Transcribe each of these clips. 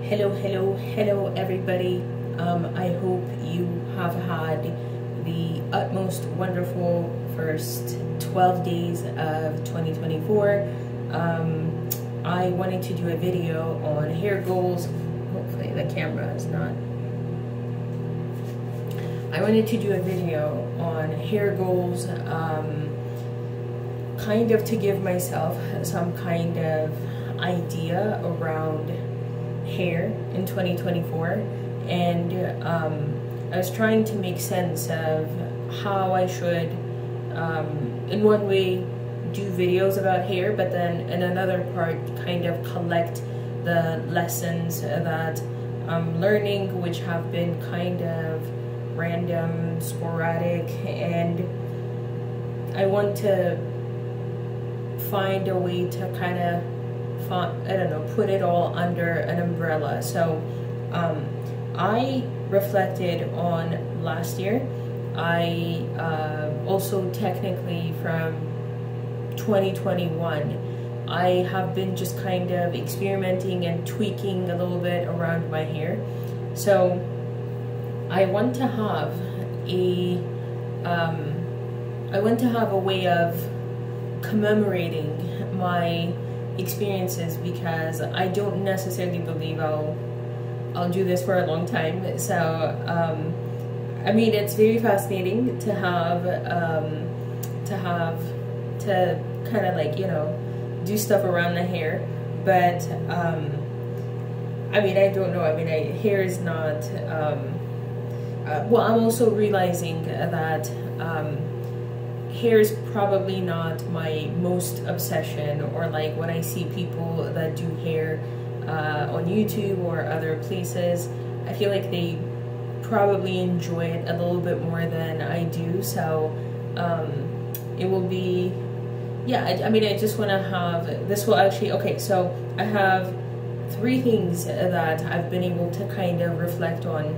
Hello everybody. I hope you have had the utmost wonderful first 12 days of 2024. I wanted to do a video on hair goals. Hopefully the camera is not. I wanted to do a video on hair goals, kind of to give myself some kind of idea around hair in 2024, and I was trying to make sense of how I should in one way do videos about hair, but then in another part kind of collect the lessons that I'm learning, which have been kind of random, sporadic, and I want to find a way to kind of, I don't know, put it all under an umbrella. So I reflected on last year. I also technically from 2021, I have been just kind of experimenting and tweaking a little bit around my hair. So I want to have a way of commemorating my experiences, because I don't necessarily believe I'll do this for a long time. So I mean, it's very fascinating to have to kind of, like, you know, do stuff around the hair, but I mean, I don't know. I mean, hair is not well, I'm also realizing that hair is probably not my most obsession, or like when I see people that do hair on YouTube or other places, I feel like they probably enjoy it a little bit more than I do. So it will be, yeah, I mean, I just want to have, this will actually, okay, so I have 3 things that I've been able to kind of reflect on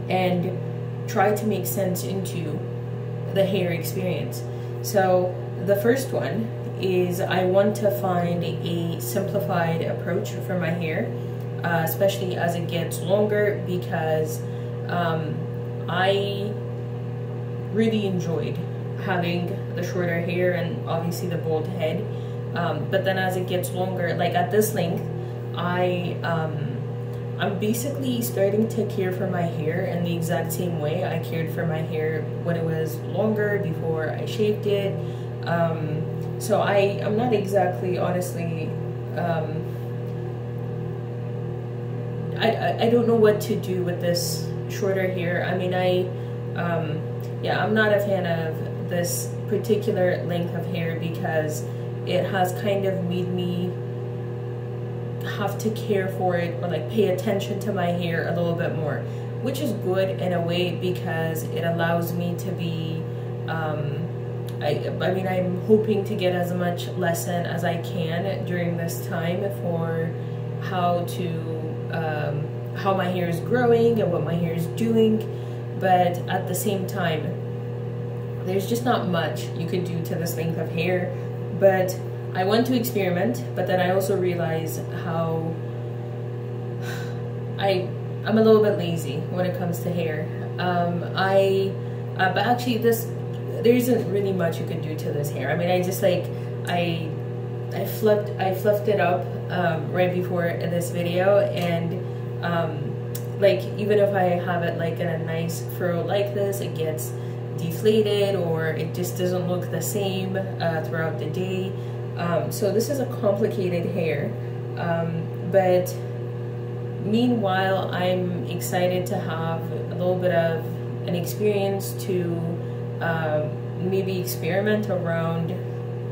and try to make sense into the hair experience. So the first one is I want to find a simplified approach for my hair, especially as it gets longer, because I really enjoyed having the shorter hair and obviously the bald head, but then as it gets longer, like at this length, I'm basically starting to care for my hair in the exact same way I cared for my hair when it was longer before I shaved it. So I'm not exactly, honestly, I don't know what to do with this shorter hair. I mean, yeah, I'm not a fan of this particular length of hair, because it has kind of made me have to care for it, or like pay attention to my hair a little bit more, which is good in a way, because it allows me to be I mean, I'm hoping to get as much lesson as I can during this time for how my hair is growing and what my hair is doing. But at the same time, there's just not much you could do to this length of hair. But I want to experiment, but then I also realize how I'm a little bit lazy when it comes to hair. But actually there isn't really much you can do to this hair. I mean, I just like, I fluffed it up right before this video, and like, even if I have it like in a nice fro like this, it gets deflated, or it just doesn't look the same throughout the day. So this is a complicated hair, but meanwhile, I'm excited to have a little bit of an experience to maybe experiment around,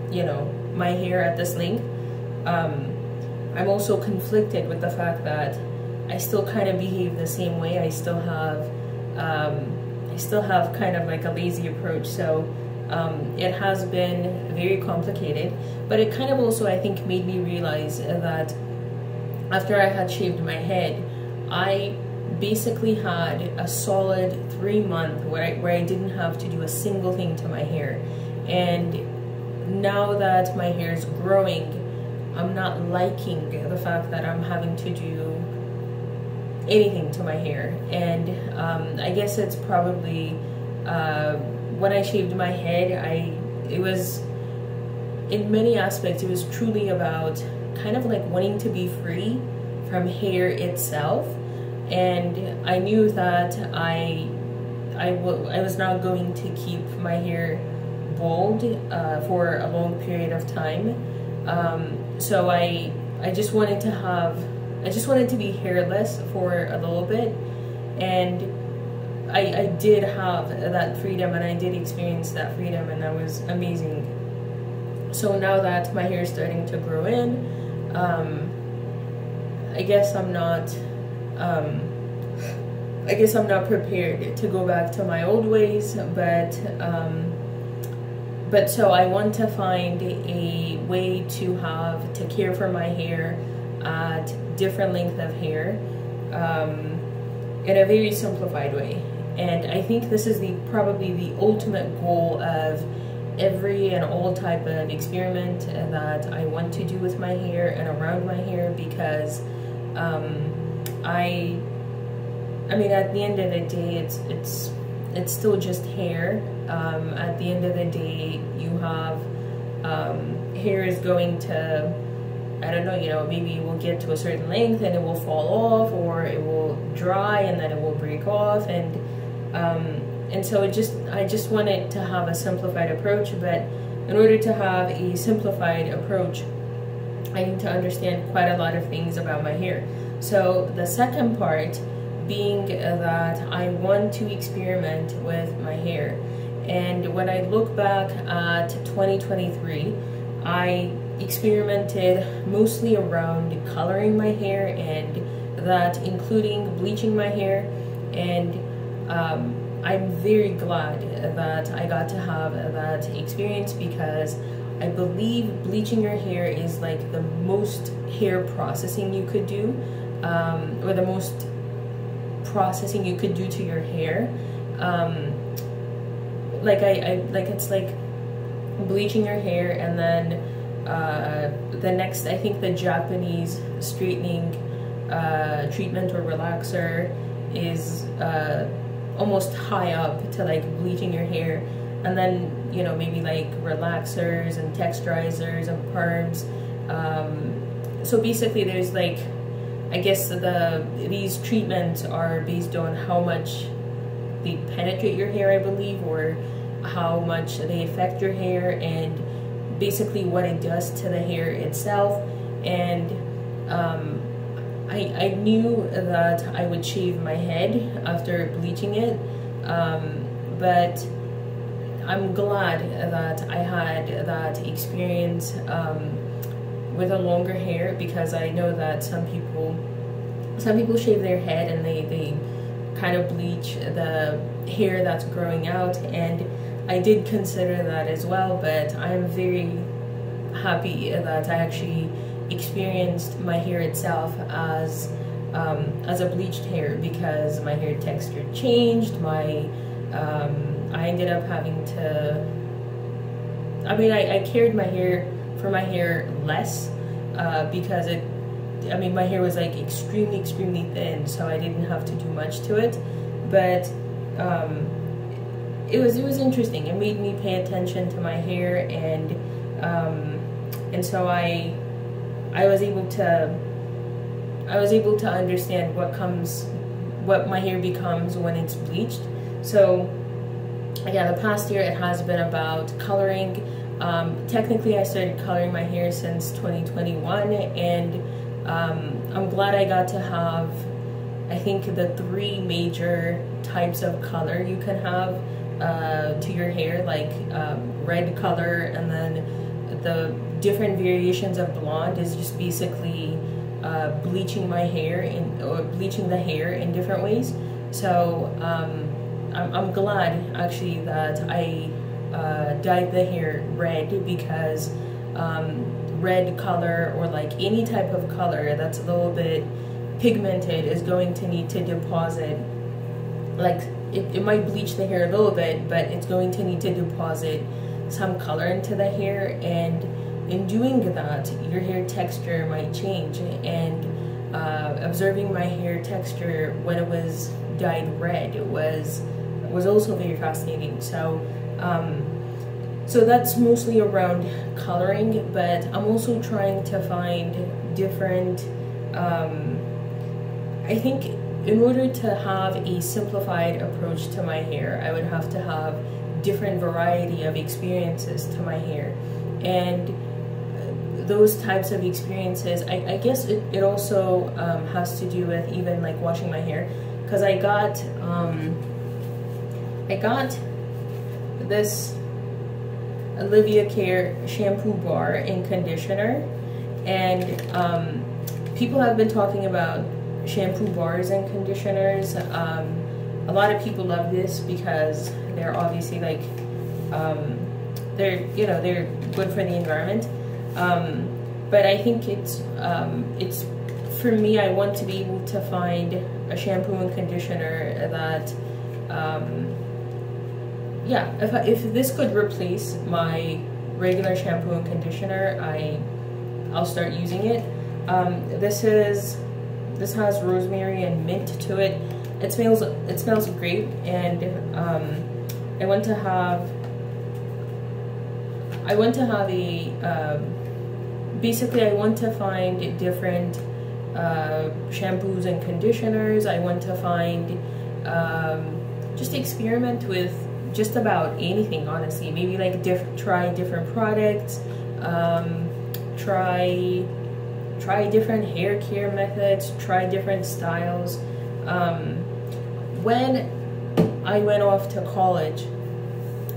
you know, my hair at this length. I'm also conflicted with the fact that I still kind of behave the same way. I still have kind of like a lazy approach. So it has been very complicated, but it kind of also, I think, made me realize that after I had shaved my head, I basically had a solid 3 months where I didn't have to do a single thing to my hair. And now that my hair is growing, I'm not liking the fact that I'm having to do anything to my hair. And I guess it's probably when I shaved my head, it was, in many aspects, it was truly about kind of like wanting to be free from hair itself. And I knew that I was not going to keep my hair bald for a long period of time. So I just wanted to be hairless for a little bit, and I did have that freedom, and I did experience that freedom, and that was amazing. So now that my hair is starting to grow in, I guess I'm not prepared to go back to my old ways, but so I want to find a way to care for my hair at different length of hair in a very simplified way. And I think this is probably the ultimate goal of every and all type of experiment that I want to do with my hair and around my hair, because I mean, at the end of the day, it's still just hair. At the end of the day, you have hair is going to, I don't know, you know, maybe it will get to a certain length and it will fall off, or it will dry and then it will break off, and so I just wanted to have a simplified approach. But in order to have a simplified approach, I need to understand quite a lot of things about my hair. So the second part being that I want to experiment with my hair. And when I look back at 2023, I experimented mostly around coloring my hair, and that including bleaching my hair. And I'm very glad that I got to have that experience, because I believe bleaching your hair is like the most hair processing you could do, or the most processing you could do to your hair. It's like bleaching your hair, and then the next, I think the Japanese straightening treatment or relaxer is almost high up to like bleaching your hair, and then, you know, maybe like relaxers and texturizers and perms. So basically there's like, I guess these treatments are based on how much they penetrate your hair, I believe, or how much they affect your hair, and basically what it does to the hair itself. And I knew that I would shave my head after bleaching it, but I'm glad that I had that experience with a longer hair, because I know that some people shave their head and they kind of bleach the hair that's growing out, and I did consider that as well. But I'm very happy that I actually experienced my hair itself as a bleached hair, because my hair texture changed. I ended up having to, I cared for my hair less, because my hair was like extremely thin, so I didn't have to do much to it. But it was interesting. It made me pay attention to my hair, and so I was able to understand what my hair becomes when it's bleached. So yeah, the past year it has been about coloring. Technically I started coloring my hair since 2021, and I'm glad I got to have, I think, the 3 major types of color you can have to your hair, like red color, and then the different variations of blonde is just basically bleaching my hair or bleaching the hair in different ways. So I'm glad actually that I dyed the hair red, because red color, or like any type of color that's a little bit pigmented, is going to need to deposit, like it might bleach the hair a little bit, but it's going to need to deposit some color into the hair, and in doing that your hair texture might change. And observing my hair texture when it was dyed red was also very fascinating. So so that's mostly around coloring, but I'm also trying to find different, I think in order to have a simplified approach to my hair, I would have to have different variety of experiences to my hair. And those types of experiences, I guess it also has to do with even like washing my hair, because I got this Olivia Care shampoo bar and conditioner, and people have been talking about shampoo bars and conditioners. A lot of people love this because they're obviously like they're good for the environment, but I think it's for me, I want to be able to find a shampoo and conditioner that yeah, if this could replace my regular shampoo and conditioner, I'll start using it. This has rosemary and mint to it. It smells great, and I want to have a basically I want to find different shampoos and conditioners. I want to find just experiment with just about anything, honestly. Maybe like try different products, try different hair care methods, try different styles. When I went off to college,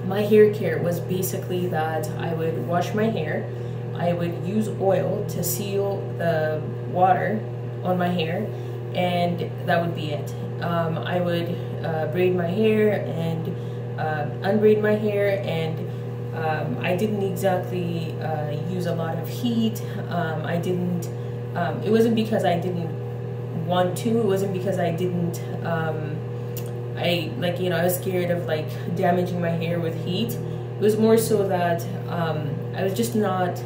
my hair care was basically that I would wash my hair, I would use oil to seal the water on my hair, and that would be it. I would braid my hair and unbraid my hair, and I didn't exactly use a lot of heat. I didn't, it wasn't because I didn't want to, it wasn't because I didn't, I was scared of like damaging my hair with heat. It was more so that I was just not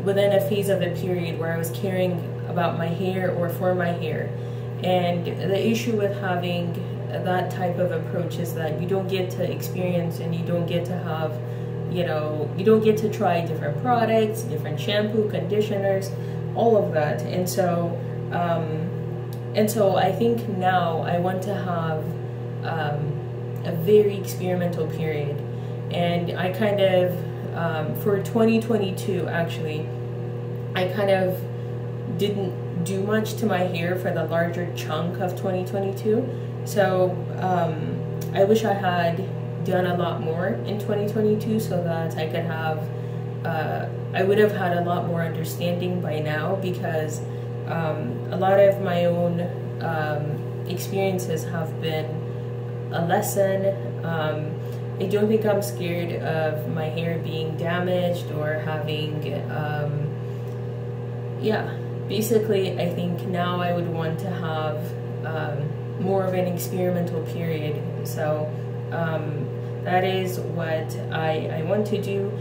within a phase of a period where I was caring about my hair or for my hair. And the issue with having that type of approach is that you don't get to experience, and you don't get to have, you don't get to try different products, different shampoo, conditioners, all of that. And so I think now I want to have a very experimental period. And I kind of, for 2022 actually, I kind of didn't do much to my hair for the larger chunk of 2022. So I wish I had done a lot more in 2022 so that I could have, I would have had a lot more understanding by now, because a lot of my own experiences have been a lesson. I don't think I'm scared of my hair being damaged or having, yeah, basically I think now I would want to have more of an experimental period. So that is what I want to do.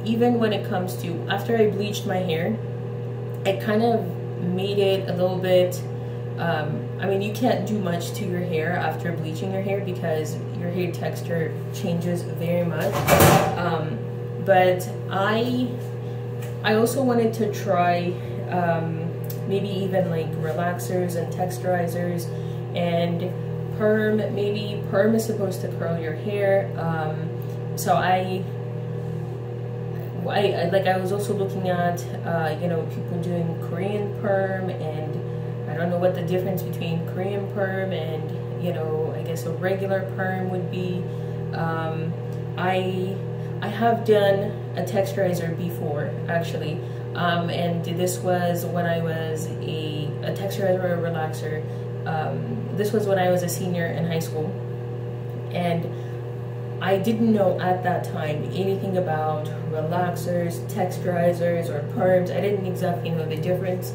Even when it comes to, after I bleached my hair, I kind of made it a little bit, I mean, you can't do much to your hair after bleaching your hair because your hair texture changes very much. But I also wanted to try maybe even like relaxers and texturizers and perm. Maybe perm is supposed to curl your hair. So I was also looking at people doing Korean perm, and I don't know what the difference between Korean perm and I guess a regular perm would be. I have done a texturizer before actually, and this was when I was a texturizer or a relaxer. This was when I was a senior in high school, and I didn't know at that time anything about relaxers, texturizers, or perms. I didn't exactly know the difference.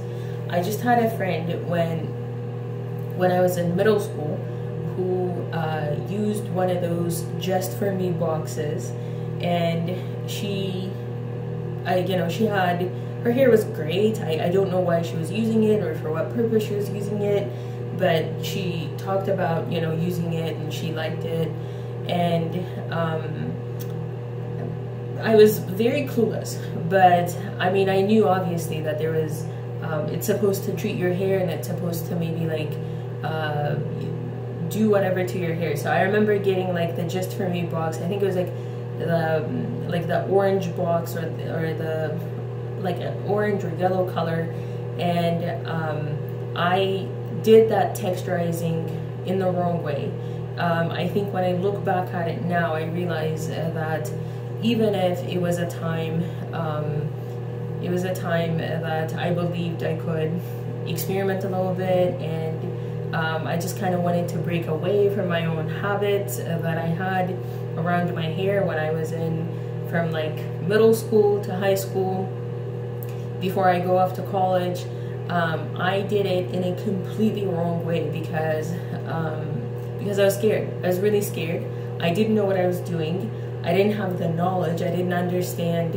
I just had a friend when I was in middle school who used one of those Just For Me boxes, and she had her hair was great. I don't know why she was using it or for what purpose she was using it, but she talked about, you know, using it and she liked it. And I was very clueless, but I mean, I knew obviously that there was, it's supposed to treat your hair and it's supposed to maybe like do whatever to your hair. So I remember getting like the Just For Me box. I think it was like the orange box or the like an orange or yellow color, and I did that texturizing in the wrong way. I think when I look back at it now, I realize that even if it was a time that I believed I could experiment a little bit, and I just kind of wanted to break away from my own habits that I had around my hair when I was from like middle school to high school, before I go off to college. I did it in a completely wrong way because I was scared. I was really scared. I didn't know what I was doing. I didn't have the knowledge. I didn't understand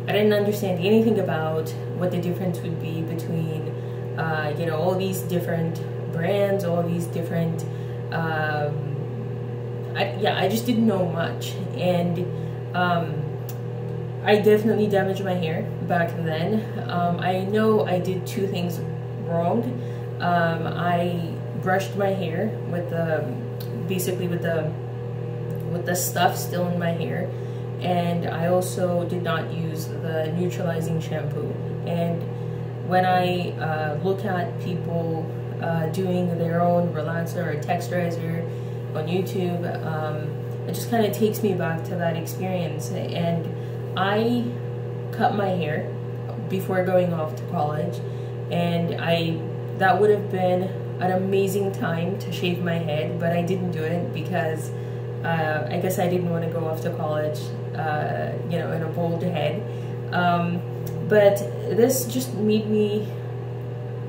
anything about what the difference would be between, you know, all these different brands, all these different, I just didn't know much. And I definitely damaged my hair back then. I know I did two things wrong. I brushed my hair with the stuff still in my hair, and I also did not use the neutralizing shampoo. And when I look at people doing their own relaxer or texturizer on YouTube, it just kind of takes me back to that experience. And I cut my hair before going off to college, and that would have been an amazing time to shave my head, but I didn't do it because I guess I didn't want to go off to college, you know, in a bald head. But this just made me,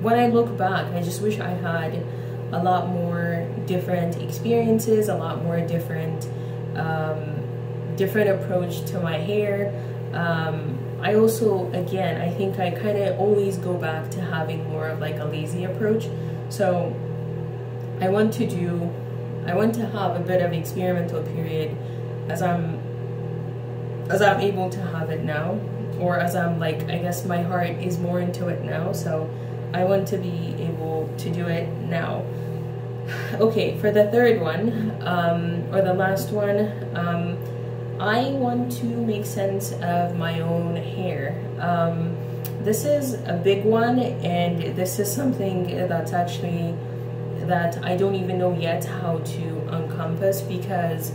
when I look back, I just wish I had a lot more different experiences, a lot more different approach to my hair. I also, again, I think I kind of always go back to having more of like a lazy approach. So I want to have a bit of experimental period as I'm able to have it now, or as I'm like, I guess my heart is more into it now, so I want to be able to do it now. Okay, for the third one, or the last one, I want to make sense of my own hair. This is a big one, and this is something that's actually that I don't even know yet how to encompass, because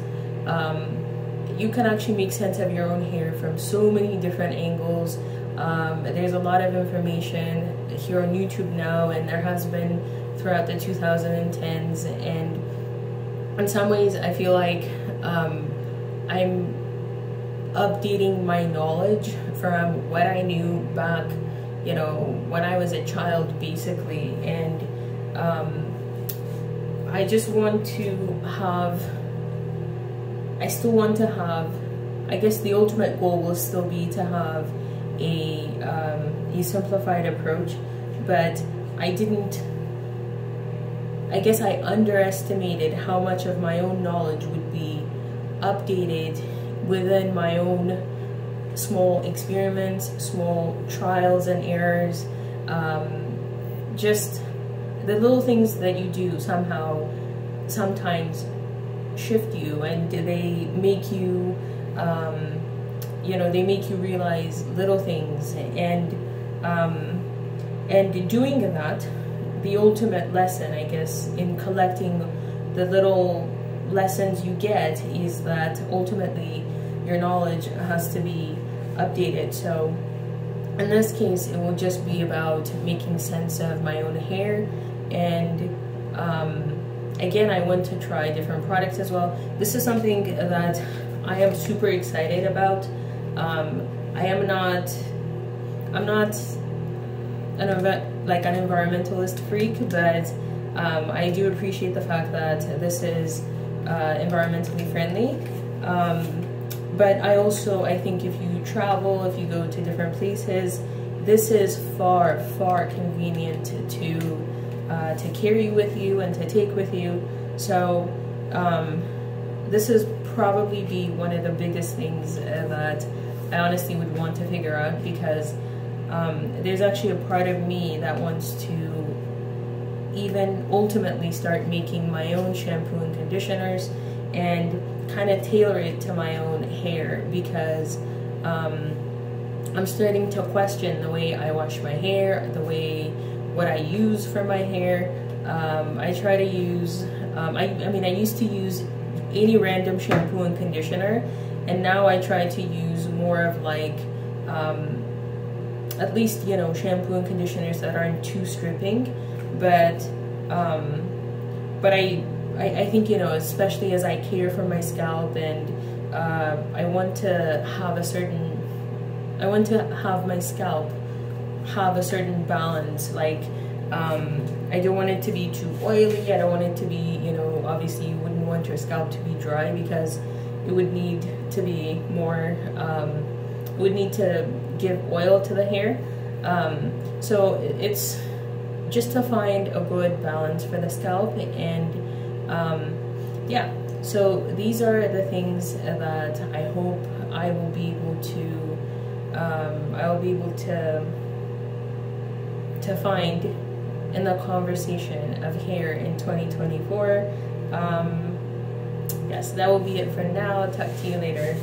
you can actually make sense of your own hair from so many different angles. There's a lot of information here on YouTube now, and there has been throughout the 2010s, and in some ways I feel like I'm updating my knowledge from what I knew back, you know, when I was a child, basically. And I just want to have, I still want to have, I guess the ultimate goal will still be to have a simplified approach, but I guess I underestimated how much of my own knowledge would be updated within my own small experiments, small trials and errors, just the little things that you do somehow sometimes shift you, and they make you, you know, they make you realize little things. And doing that, the ultimate lesson, I guess, in collecting the little lessons you get is that ultimately your knowledge has to be updated. So in this case, it will just be about making sense of my own hair. And again, I want to try different products as well. This is something that I am super excited about. I'm not an environmentalist freak, but I do appreciate the fact that this is environmentally friendly. But I think if you travel, if you go to different places, this is far convenient to carry with you and to take with you. So this is probably be one of the biggest things that I honestly would want to figure out, because there's actually a part of me that wants to even ultimately start making my own shampoo and conditioners and kind of tailor it to my own hair, because I'm starting to question the way I wash my hair, what I use for my hair. I try to use, I used to use any random shampoo and conditioner, and now I try to use more of like, at least, you know, shampoo and conditioners that aren't too stripping. But I think, you know, especially as I care for my scalp, and I want to have my scalp have a certain balance. Like, I don't want it to be too oily. I don't want it to be, you know, obviously you wouldn't want your scalp to be dry, because it would need to be more, would need to give oil to the hair. So it's just to find a good balance for the scalp. And yeah, so these are the things that I hope I will be able to find in the conversation of hair in 2024. Yes, that will be it for now. Talk to you later.